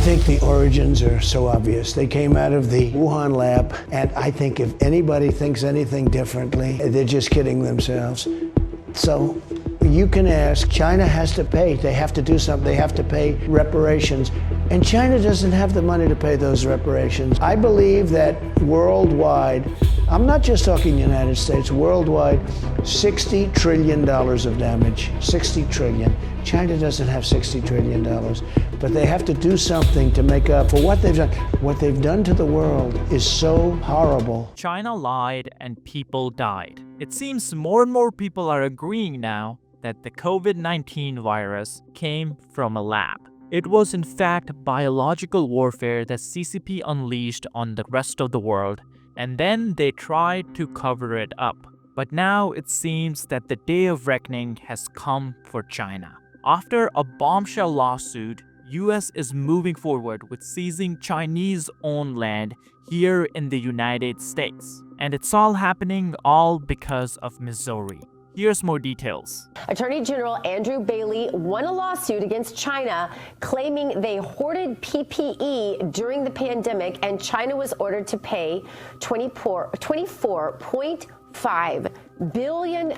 think the origins are so obvious. They came out of the Wuhan lab, and I think if anybody thinks anything differently, they're just kidding themselves. So you can ask, China has to pay. They have to do something. They have to pay reparations. And China doesn't have the money to pay those reparations. I believe that worldwide, I'm not just talking United States, worldwide, $60 trillion of damage, 60 trillion. China doesn't have $60 trillion, but they have to do something to make up for what they've done. What they've done to the world is so horrible. China lied and people died. It seems more and more people are agreeing now that the COVID-19 virus came from a lab. It was in fact biological warfare that CCP unleashed on the rest of the world, and then they tried to cover it up. But now it seems that the day of reckoning has come for China. After a bombshell lawsuit, US is moving forward with seizing Chinese-owned land here in the United States. And it's all happening all because of Missouri. Here's more details. Attorney General Andrew Bailey won a lawsuit against China claiming they hoarded PPE during the pandemic, and China was ordered to pay $24.5 billion.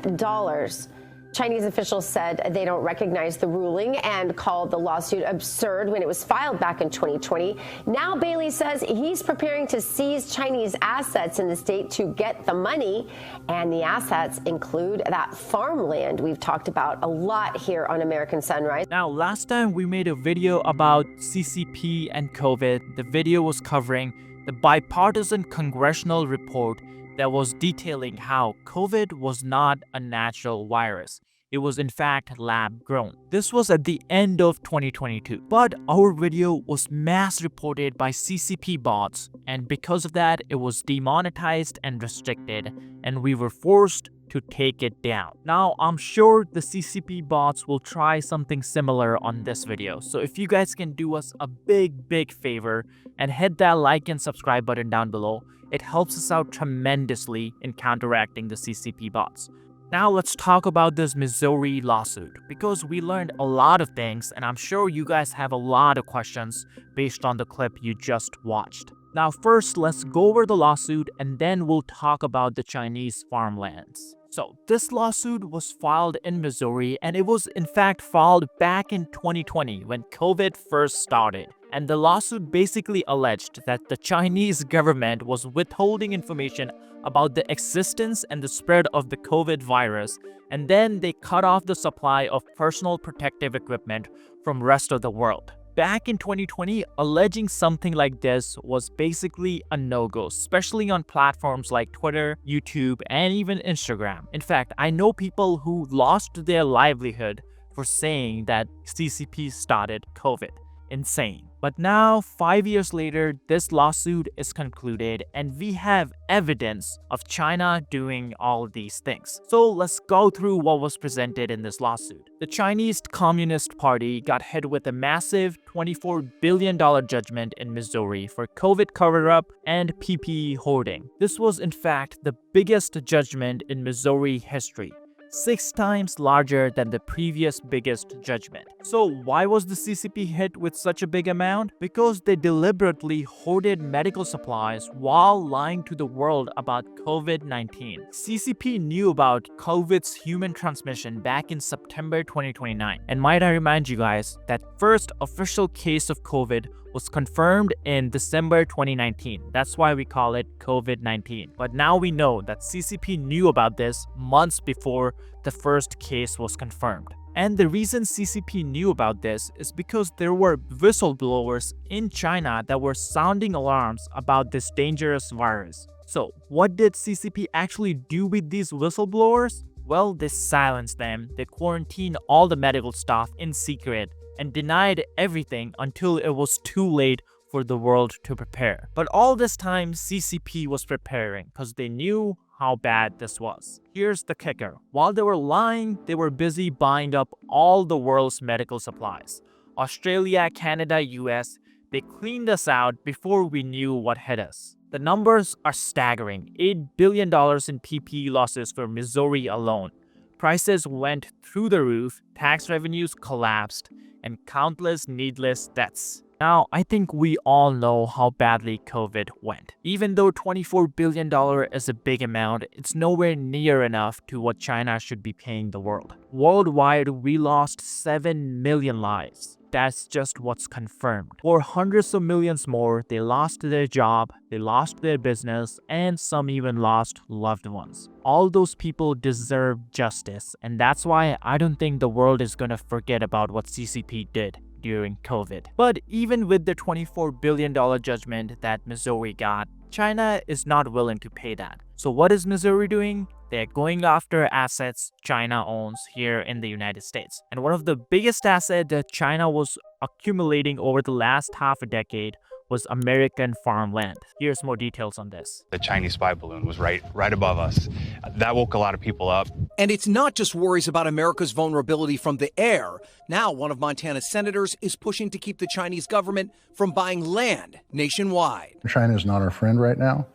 Chinese officials said they don't recognize the ruling and called the lawsuit absurd when it was filed back in 2020. Now Bailey says he's preparing to seize Chinese assets in the state to get the money, and the assets include that farmland we've talked about a lot here on American Sunrise. Now, last time we made a video about CCP and COVID. The video was covering the bipartisan congressional report that was detailing how COVID was not a natural virus. It was in fact lab grown. This was at the end of 2022. But our video was mass reported by CCP bots, and because of that, it was demonetized and restricted, and we were forced to take it down. Now, I'm sure the CCP bots will try something similar on this video. So if you guys can do us a big favor and hit that like and subscribe button down below, it helps us out tremendously in counteracting the CCP bots. Now let's talk about this Missouri lawsuit, because we learned a lot of things, and I'm sure you guys have a lot of questions based on the clip you just watched. Now first, let's go over the lawsuit, and then we'll talk about the Chinese farmlands. So this lawsuit was filed in Missouri, and it was in fact filed back in 2020 when COVID first started. And the lawsuit basically alleged that the Chinese government was withholding information about the existence and the spread of the COVID virus, and then they cut off the supply of personal protective equipment from the rest of the world. Back in 2020, alleging something like this was basically a no-go, especially on platforms like Twitter, YouTube, and even Instagram. In fact, I know people who lost their livelihood for saying that CCP started COVID. Insane. But now, 5 years later, this lawsuit is concluded, and we have evidence of China doing all these things. So let's go through what was presented in this lawsuit. The Chinese Communist Party got hit with a massive $24 billion judgment in Missouri for COVID cover-up and PPE hoarding. This was in fact the biggest judgment in Missouri history, 6 times larger than the previous biggest judgment. So why was the CCP hit with such a big amount? Because they deliberately hoarded medical supplies while lying to the world about COVID-19. CCP knew about COVID's human transmission back in September 2029. And might I remind you guys that first official case of COVID was confirmed in December 2019. That's why we call it COVID-19. But now we know that CCP knew about this months before the first case was confirmed. And the reason CCP knew about this is because there were whistleblowers in China that were sounding alarms about this dangerous virus. So what did CCP actually do with these whistleblowers? Well, they silenced them, they quarantined all the medical staff in secret, and denied everything until it was too late for the world to prepare. But all this time, CCP was preparing because they knew how bad this was. Here's the kicker. While they were lying, they were busy buying up all the world's medical supplies. Australia, Canada, US, they cleaned us out before we knew what hit us. The numbers are staggering. $8 billion in PPE losses for Missouri alone. Prices went through the roof, tax revenues collapsed, and countless needless deaths. Now, I think we all know how badly COVID went. Even though $24 billion is a big amount, it's nowhere near enough to what China should be paying the world. Worldwide, we lost 7 million lives. That's just what's confirmed. For hundreds of millions more, they lost their job, they lost their business, and some even lost loved ones. All those people deserve justice, and that's why I don't think the world is gonna forget about what CCP did during COVID. But even with the $24 billion judgment that Missouri got, China is not willing to pay that. So what is Missouri doing? They're going after assets China owns here in the United States. And one of the biggest assets that China was accumulating over the last half a decade was American farmland. Here's more details on this. The Chinese spy balloon was right above us. That woke a lot of people up. And it's not just worries about America's vulnerability from the air. Now, one of Montana's senators is pushing to keep the Chinese government from buying land nationwide. China is not our friend right now,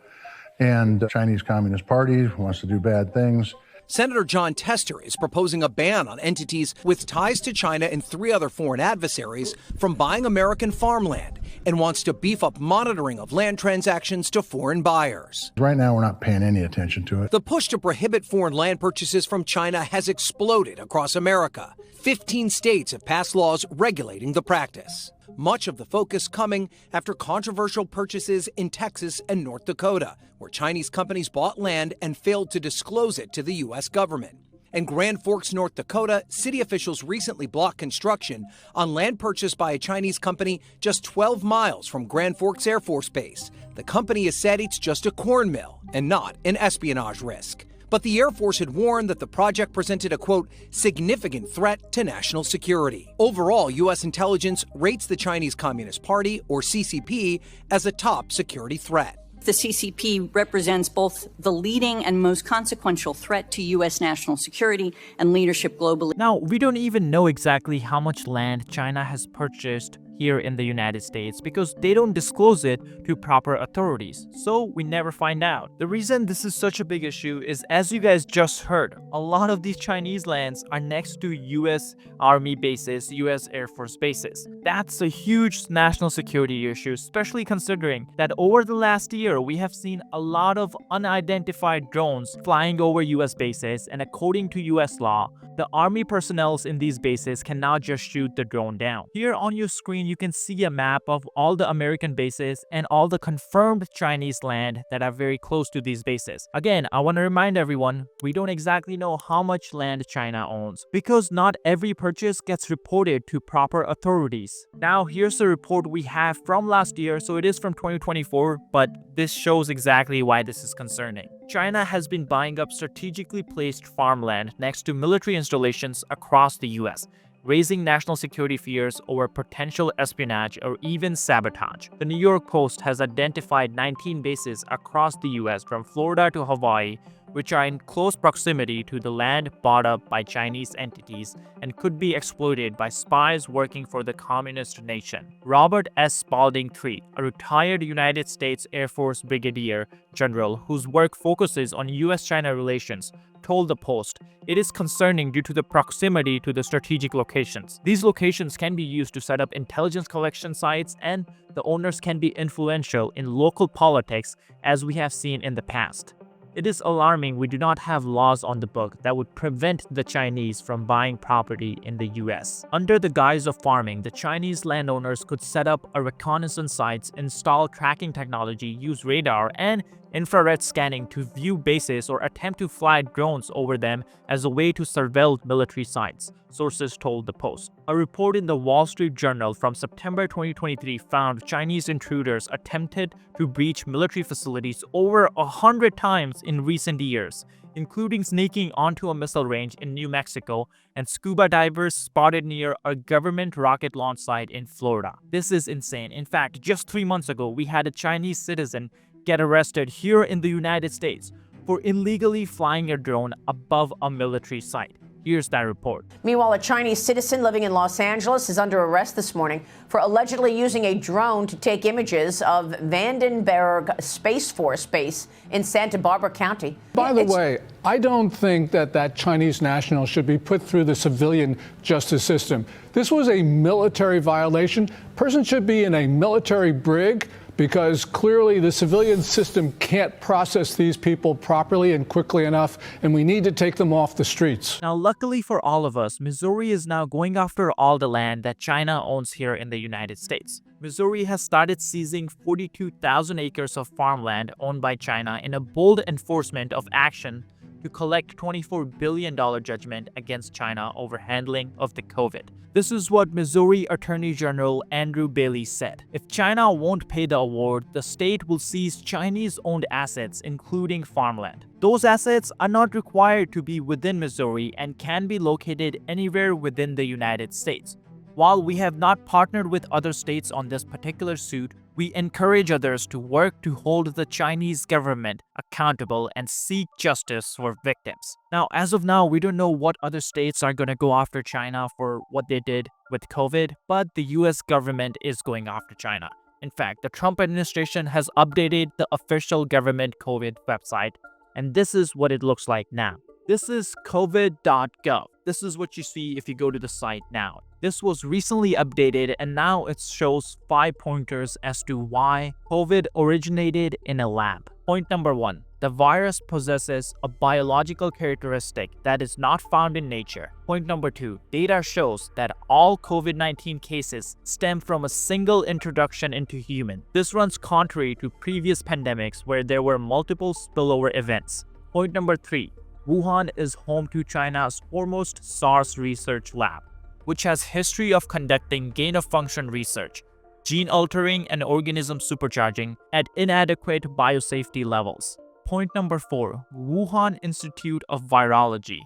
and the Chinese Communist Party wants to do bad things. Senator John Tester is proposing a ban on entities with ties to China and 3 other foreign adversaries from buying American farmland and wants to beef up monitoring of land transactions to foreign buyers. Right now, we're not paying any attention to it. The push to prohibit foreign land purchases from China has exploded across America. 15 states have passed laws regulating the practice. Much of the focus coming after controversial purchases in Texas and North Dakota, where Chinese companies bought land and failed to disclose it to the U.S. government. In Grand Forks, North Dakota, city officials recently blocked construction on land purchased by a Chinese company just 12 miles from Grand Forks Air Force Base. The company has said it's just a corn mill and not an espionage risk. But the Air Force had warned that the project presented a, quote, significant threat to national security. Overall, U.S. intelligence rates the Chinese Communist Party, or CCP, as a top security threat. The CCP represents both the leading and most consequential threat to U.S. national security and leadership globally. Now, we don't even know exactly how much land China has purchased here in the United States because they don't disclose it to proper authorities, so we never find out. The reason this is such a big issue is, as you guys just heard, a lot of these Chinese lands are next to US Army bases, US Air Force bases. That's a huge national security issue, especially considering that over the last year, we have seen a lot of unidentified drones flying over US bases, and according to US law, the Army personnel in these bases can now just shoot the drone down. Here on your screen, you can see a map of all the American bases and all the confirmed Chinese land that are very close to these bases. Again, I want to remind everyone, we don't exactly know how much land China owns because not every purchase gets reported to proper authorities. Now, here's the report we have from last year, so it is from 2024, but this shows exactly why this is concerning. China has been buying up strategically placed farmland next to military installations across the US, raising national security fears over potential espionage or even sabotage. The New York Post has identified 19 bases across the US from Florida to Hawaii, which are in close proximity to the land bought up by Chinese entities and could be exploited by spies working for the communist nation. Robert S. Spalding Treat, a retired United States Air Force Brigadier General whose work focuses on US-China relations, told the Post, "It is concerning due to the proximity to the strategic locations. These locations can be used to set up intelligence collection sites, and the owners can be influential in local politics, as we have seen in the past. It is alarming we do not have laws on the book that would prevent the Chinese from buying property in the US. Under the guise of farming, the Chinese landowners could set up a reconnaissance sites, install tracking technology, use radar and infrared scanning to view bases or attempt to fly drones over them as a way to surveil military sites," sources told the Post. A report in the Wall Street Journal from September 2023 found Chinese intruders attempted to breach military facilities over 100 times in recent years, including sneaking onto a missile range in New Mexico and scuba divers spotted near a government rocket launch site in Florida. This is insane. In fact, just 3 months ago, we had a Chinese citizen get arrested here in the United States for illegally flying a drone above a military site. Here's that report. Meanwhile, a Chinese citizen living in Los Angeles is under arrest this morning for allegedly using a drone to take images of Vandenberg Space Force Base in Santa Barbara County. By the way, I don't think that Chinese national should be put through the civilian justice system. This was a military violation. Person should be in a military brig, because clearly the civilian system can't process these people properly and quickly enough, and we need to take them off the streets. Now, luckily for all of us, Missouri is now going after all the land that China owns here in the United States. Missouri has started seizing 42,000 acres of farmland owned by China in a bold enforcement of action to collect $24 billion judgment against China over handling of the COVID. This is what Missouri Attorney General Andrew Bailey said. If China won't pay the award, the state will seize Chinese-owned assets, including farmland. Those assets are not required to be within Missouri and can be located anywhere within the United States. While we have not partnered with other states on this particular suit, we encourage others to work to hold the Chinese government accountable and seek justice for victims. Now, as of now, we don't know what other states are going to go after China for what they did with COVID, but the US government is going after China. In fact, the Trump administration has updated the official government COVID website, and this is what it looks like now. This is covid.gov. This is what you see if you go to the site now. This was recently updated, and now it shows 5 pointers as to why COVID originated in a lab. Point number 1. The virus possesses a biological characteristic that is not found in nature. Point number 2. Data shows that all COVID-19 cases stem from a single introduction into human. This runs contrary to previous pandemics where there were multiple spillover events. Point number 3. Wuhan is home to China's foremost SARS research lab, which has history of conducting gain-of-function research, gene altering and organism supercharging at inadequate biosafety levels. Point number 4. Wuhan Institute of Virology,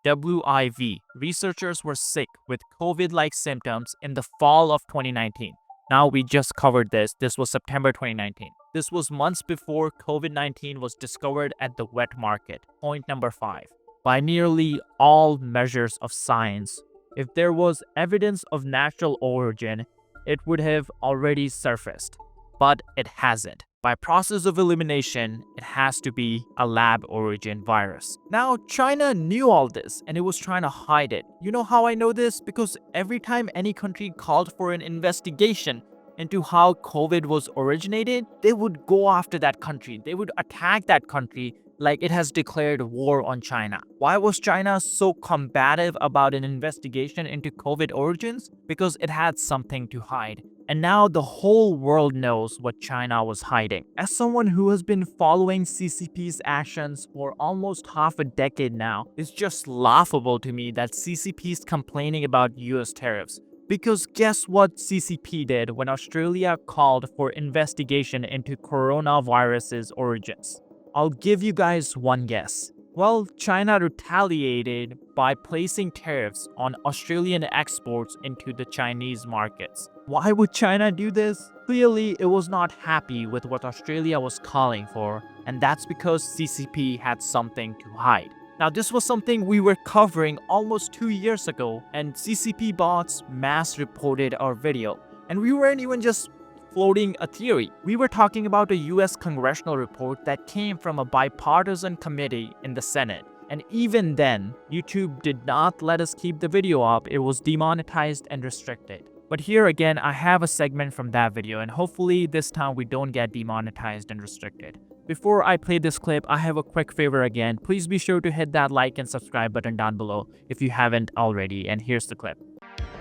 WIV. Researchers were sick with COVID-like symptoms in the fall of 2019. Now we just covered this. This was September 2019. This was months before COVID-19 was discovered at the wet market. Point number 5. By nearly all measures of science, if there was evidence of natural origin, it would have already surfaced. But it hasn't. By process of elimination, it has to be a lab origin virus. Now, China knew all this and it was trying to hide it. You know how I know this? Because every time any country called for an investigation into how COVID was originated, they would go after that country. They would attack that country like it has declared war on China. Why was China so combative about an investigation into COVID origins? Because it had something to hide. And now the whole world knows what China was hiding. As someone who has been following CCP's actions for almost half a decade now, it's just laughable to me that CCP is complaining about US tariffs. Because guess what CCP did when Australia called for investigation into coronavirus's origins? I'll give you guys one guess. Well, China retaliated by placing tariffs on Australian exports into the Chinese markets. Why would China do this? Clearly, it was not happy with what Australia was calling for, and that's because CCP had something to hide. Now, this was something we were covering almost 2 years ago, and CCP bots mass reported our video. And we weren't even just floating a theory. We were talking about a US congressional report that came from a bipartisan committee in the Senate. And even then, YouTube did not let us keep the video up. It was demonetized and restricted. But here again, I have a segment from that video, and hopefully this time we don't get demonetized and restricted. Before I play this clip, I have a quick favor again. Please be sure to hit that like and subscribe button down below if you haven't already, and here's the clip.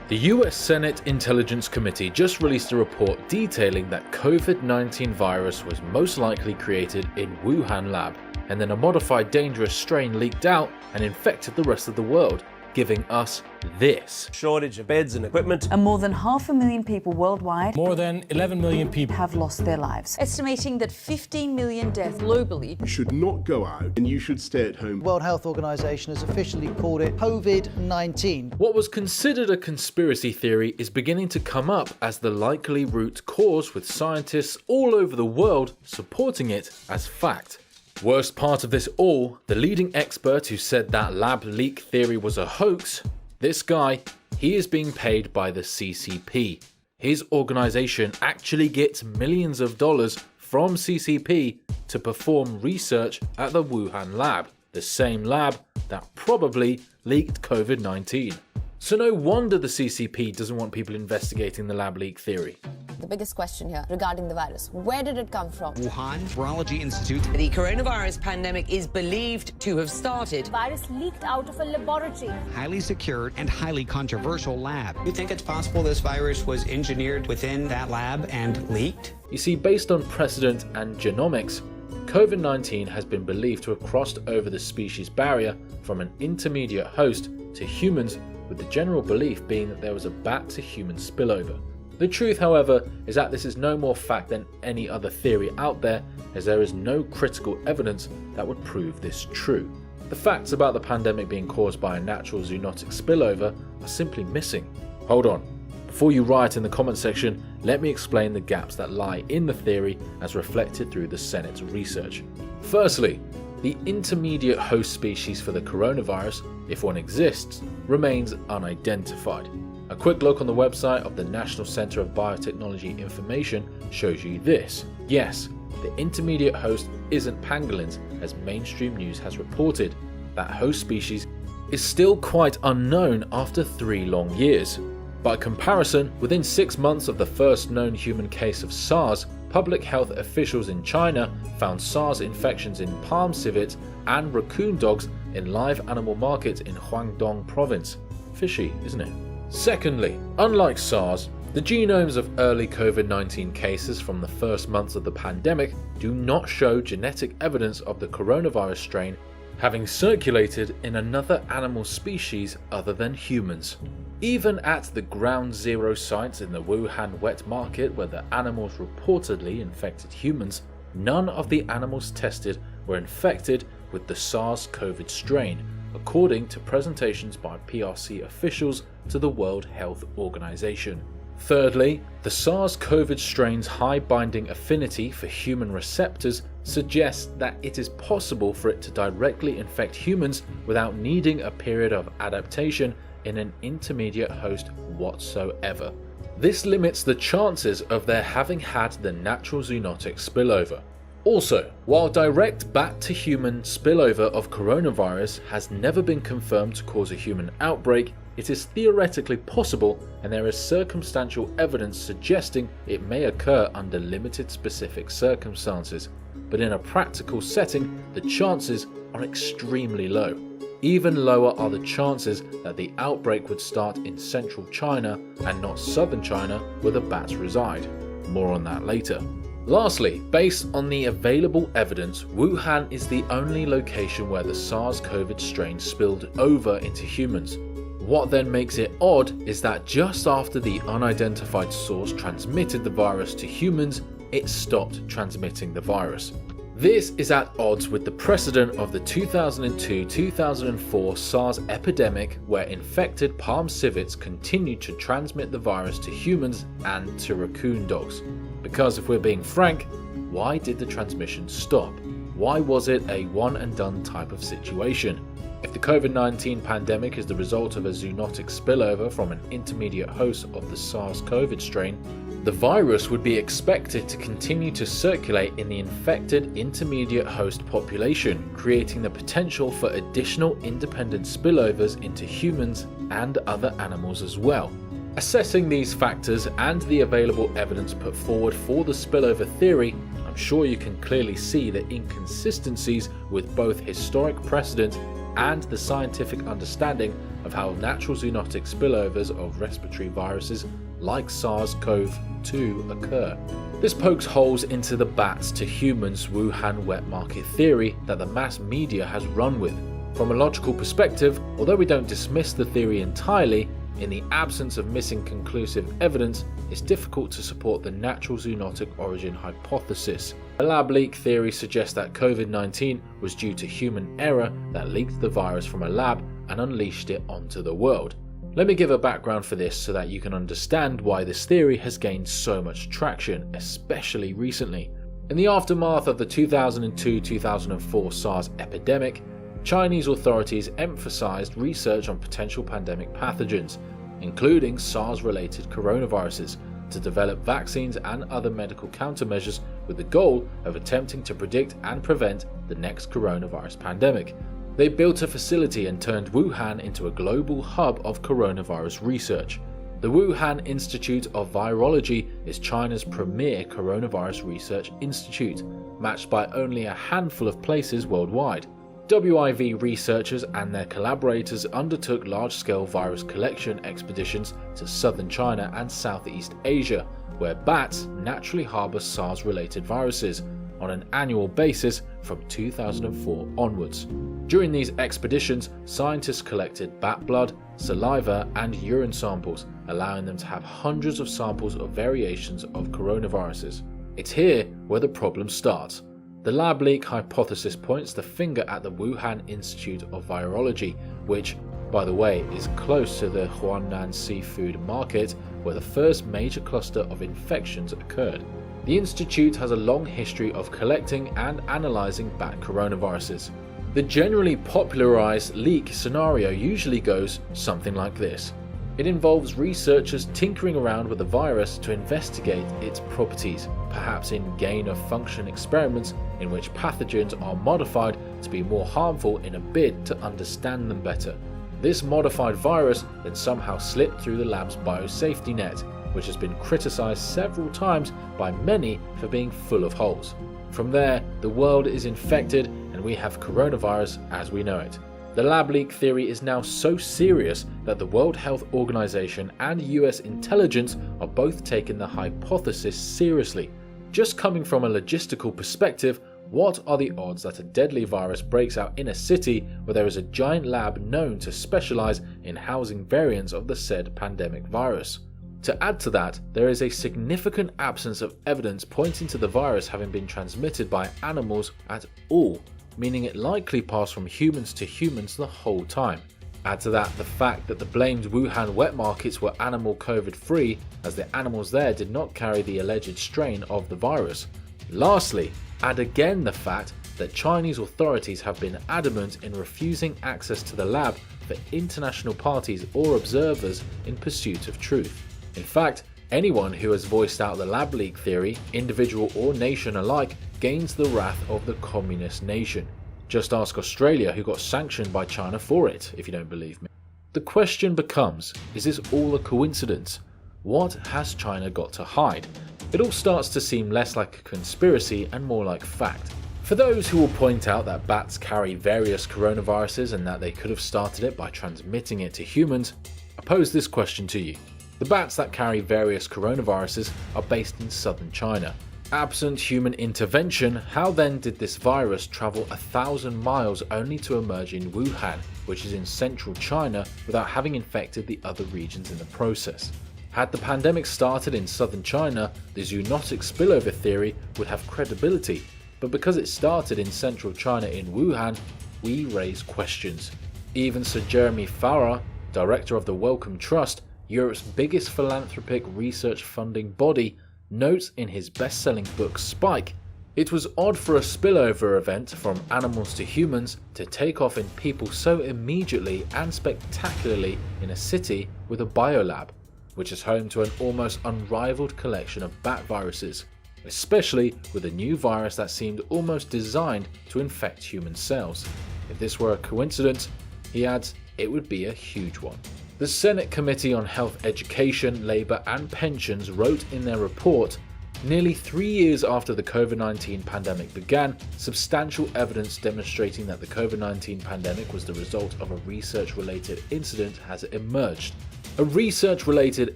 The US Senate Intelligence Committee just released a report detailing that COVID-19 virus was most likely created in Wuhan lab, and then a modified dangerous strain leaked out and infected the rest of the world, giving us this. Shortage of beds and equipment. And more than 500,000 people worldwide, more than 11 million people, have lost their lives. Estimating that 15 million deaths globally. You should not go out and you should stay at home. World Health Organization has officially called it COVID-19. What was considered a conspiracy theory is beginning to come up as the likely root cause, with scientists all over the world supporting it as fact. Worst part of this all, the leading expert who said that lab leak theory was a hoax, this guy, he is being paid by the CCP. His organization actually gets millions of dollars from CCP to perform research at the Wuhan lab, the same lab that probably leaked COVID-19. So no wonder the CCP doesn't want people investigating the lab leak theory. The biggest question here regarding the virus, where did it come from? Wuhan Virology Institute. The coronavirus pandemic is believed to have started. The virus leaked out of a laboratory. Highly secured and highly controversial lab. You think it's possible this virus was engineered within that lab and leaked? You see, based on precedent and genomics, COVID-19 has been believed to have crossed over the species barrier from an intermediate host to humans, with the general belief being that there was a bat-to-human spillover. The truth, however, is that this is no more fact than any other theory out there, as there is no critical evidence that would prove this true. The facts about the pandemic being caused by a natural zoonotic spillover are simply missing. Hold on. Before you riot in the comment section, let me explain the gaps that lie in the theory as reflected through the Senate's research. Firstly, the intermediate host species for the coronavirus, if one exists, remains unidentified. A quick look on the website of the National Center of Biotechnology Information shows you this. Yes, the intermediate host isn't pangolins, as mainstream news has reported. That host species is still quite unknown after 3 long years. By comparison, within 6 months of the first known human case of SARS, public health officials in China found SARS infections in palm civets and raccoon dogs in live animal markets in Guangdong province. Fishy, isn't it? Secondly, unlike SARS, the genomes of early COVID-19 cases from the first months of the pandemic do not show genetic evidence of the coronavirus strain having circulated in another animal species other than humans. Even at the ground zero sites in the Wuhan wet market where the animals reportedly infected humans, none of the animals tested were infected with the SARS-CoV strain, according to presentations by PRC officials to the World Health Organization. Thirdly, the SARS-CoV strain's high binding affinity for human receptors suggests that it is possible for it to directly infect humans without needing a period of adaptation in an intermediate host whatsoever. This limits the chances of their having had the natural zoonotic spillover. Also, while direct bat-to-human spillover of coronavirus has never been confirmed to cause a human outbreak, it is theoretically possible, and there is circumstantial evidence suggesting it may occur under limited specific circumstances. But in a practical setting, the chances are extremely low. Even lower are the chances that the outbreak would start in central China and not southern China where the bats reside. More on that later. Lastly, based on the available evidence, Wuhan is the only location where the SARS-CoV strain spilled over into humans. What then makes it odd is that just after the unidentified source transmitted the virus to humans, it stopped transmitting the virus. This is at odds with the precedent of the 2002-2004 SARS epidemic, where infected palm civets continued to transmit the virus to humans and to raccoon dogs. Because if we're being frank, why did the transmission stop? Why was it a one and done type of situation? If the COVID-19 pandemic is the result of a zoonotic spillover from an intermediate host of the SARS-CoV strain, the virus would be expected to continue to circulate in the infected intermediate host population, creating the potential for additional independent spillovers into humans and other animals as well. Assessing these factors and the available evidence put forward for the spillover theory, I'm sure you can clearly see the inconsistencies with both historic precedent and the scientific understanding of how natural zoonotic spillovers of respiratory viruses like SARS-CoV-2 occur. This pokes holes into the bats to humans Wuhan wet market theory that the mass media has run with. From a logical perspective, although we don't dismiss the theory entirely, in the absence of missing conclusive evidence, it's difficult to support the natural zoonotic origin hypothesis. A lab leak theory suggests that COVID-19 was due to human error that leaked the virus from a lab and unleashed it onto the world. Let me give a background for this so that you can understand why this theory has gained so much traction, especially recently. In the aftermath of the 2002-2004 SARS epidemic, Chinese authorities emphasized research on potential pandemic pathogens, including SARS-related coronaviruses, to develop vaccines and other medical countermeasures with the goal of attempting to predict and prevent the next coronavirus pandemic. They built a facility and turned Wuhan into a global hub of coronavirus research. The Wuhan Institute of Virology is China's premier coronavirus research institute, matched by only a handful of places worldwide. WIV researchers and their collaborators undertook large-scale virus collection expeditions to southern China and Southeast Asia, where bats naturally harbour SARS-related viruses, on an annual basis from 2004 onwards. During these expeditions, scientists collected bat blood, saliva and urine samples, allowing them to have hundreds of samples of variations of coronaviruses. It's here where the problem starts. The lab leak hypothesis points the finger at the Wuhan Institute of Virology, which, by the way, is close to the Huanan seafood market where the first major cluster of infections occurred. The institute has a long history of collecting and analysing bat coronaviruses. The generally popularised leak scenario usually goes something like this. It involves researchers tinkering around with the virus to investigate its properties, perhaps in gain-of-function experiments in which pathogens are modified to be more harmful in a bid to understand them better. This modified virus then somehow slipped through the lab's biosafety net, which has been criticised several times by many for being full of holes. From there, the world is infected and we have coronavirus as we know it. The lab leak theory is now so serious that the World Health Organization and US intelligence are both taking the hypothesis seriously. Just coming from a logistical perspective, what are the odds that a deadly virus breaks out in a city where there is a giant lab known to specialize in housing variants of the said pandemic virus? To add to that, there is a significant absence of evidence pointing to the virus having been transmitted by animals at all, meaning it likely passed from humans to humans the whole time. Add to that the fact that the blamed Wuhan wet markets were animal COVID free, as the animals there did not carry the alleged strain of the virus. Lastly, add again the fact that Chinese authorities have been adamant in refusing access to the lab for international parties or observers in pursuit of truth. In fact, anyone who has voiced out the lab leak theory, individual or nation alike, gains the wrath of the communist nation. Just ask Australia, who got sanctioned by China for it, if you don't believe me. The question becomes, is this all a coincidence? What has China got to hide? It all starts to seem less like a conspiracy and more like fact. For those who will point out that bats carry various coronaviruses and that they could have started it by transmitting it to humans, I pose this question to you. The bats that carry various coronaviruses are based in southern China. Absent human intervention, how then did this virus travel 1,000 miles only to emerge in Wuhan, which is in central China, without having infected the other regions in the process? Had the pandemic started in southern China, the zoonotic spillover theory would have credibility, but because it started in central China in Wuhan, we raise questions. Even Sir Jeremy Farrar, director of the Wellcome Trust, Europe's biggest philanthropic research funding body, notes in his best-selling book Spike, it was odd for a spillover event from animals to humans to take off in people so immediately and spectacularly in a city with a biolab, which is home to an almost unrivaled collection of bat viruses, especially with a new virus that seemed almost designed to infect human cells. If this were a coincidence, he adds, it would be a huge one. The Senate Committee on Health Education, Labour and Pensions wrote in their report, nearly 3 years after the COVID-19 pandemic began, substantial evidence demonstrating that the COVID-19 pandemic was the result of a research-related incident has emerged. A research-related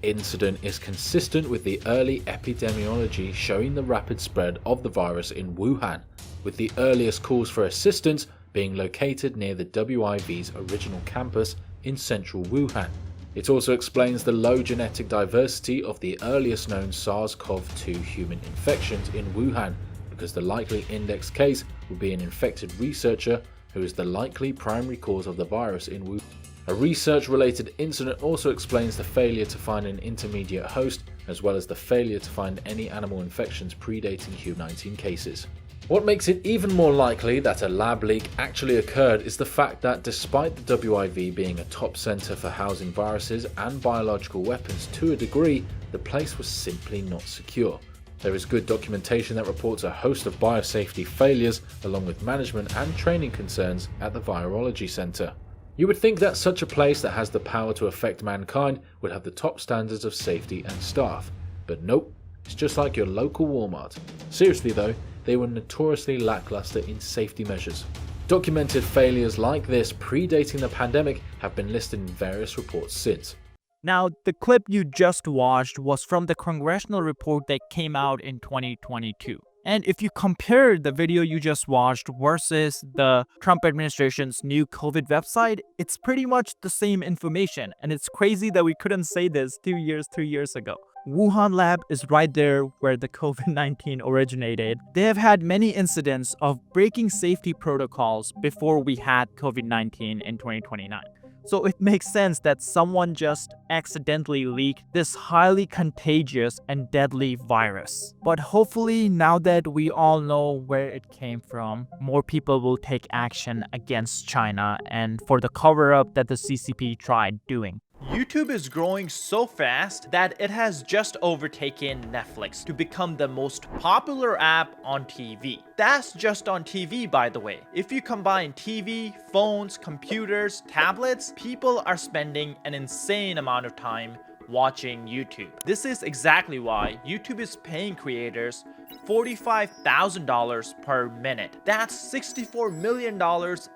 incident is consistent with the early epidemiology showing the rapid spread of the virus in Wuhan, with the earliest calls for assistance being located near the WIV's original campus in central Wuhan. It also explains the low genetic diversity of the earliest known SARS-CoV-2 human infections in Wuhan, because the likely index case would be an infected researcher who is the likely primary cause of the virus in Wuhan. A research-related incident also explains the failure to find an intermediate host as well as the failure to find any animal infections predating Q19 cases. What makes it even more likely that a lab leak actually occurred is the fact that despite the WIV being a top center for housing viruses and biological weapons to a degree, the place was simply not secure. There is good documentation that reports a host of biosafety failures along with management and training concerns at the virology center. You would think that such a place that has the power to affect mankind would have the top standards of safety and staff, but nope, it's just like your local Walmart. Seriously though, they were notoriously lackluster in safety measures. Documented failures like this predating the pandemic have been listed in various reports since. Now, the clip you just watched was from the congressional report that came out in 2022. And if you compare the video you just watched versus the Trump administration's new COVID website, it's pretty much the same information. And it's crazy that we couldn't say this 2 years, 3 years ago. Wuhan lab is right there where the COVID-19 originated. They have had many incidents of breaking safety protocols before we had COVID-19 in 2029. So it makes sense that someone just accidentally leaked this highly contagious and deadly virus. But hopefully, now that we all know where it came from, more people will take action against China and for the cover-up that the CCP tried doing. YouTube is growing so fast that it has just overtaken Netflix to become the most popular app on TV. That's just on TV, by the way. If you combine TV, phones, computers, tablets, people are spending an insane amount of time watching YouTube. This is exactly why YouTube is paying creators $45,000 per minute. That's $64 million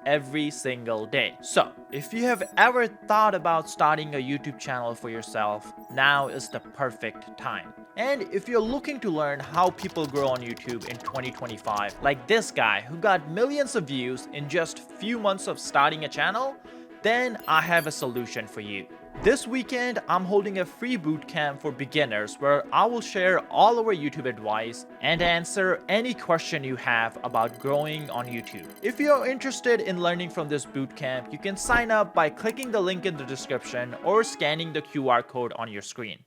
every single day. So, if you have ever thought about starting a YouTube channel for yourself, now is the perfect time. And if you're looking to learn how people grow on YouTube in 2025, like this guy who got millions of views in just few months of starting a channel, then I have a solution for you. This weekend, I'm holding a free bootcamp for beginners where I will share all our YouTube advice and answer any question you have about growing on YouTube. If you're interested in learning from this bootcamp, you can sign up by clicking the link in the description or scanning the QR code on your screen.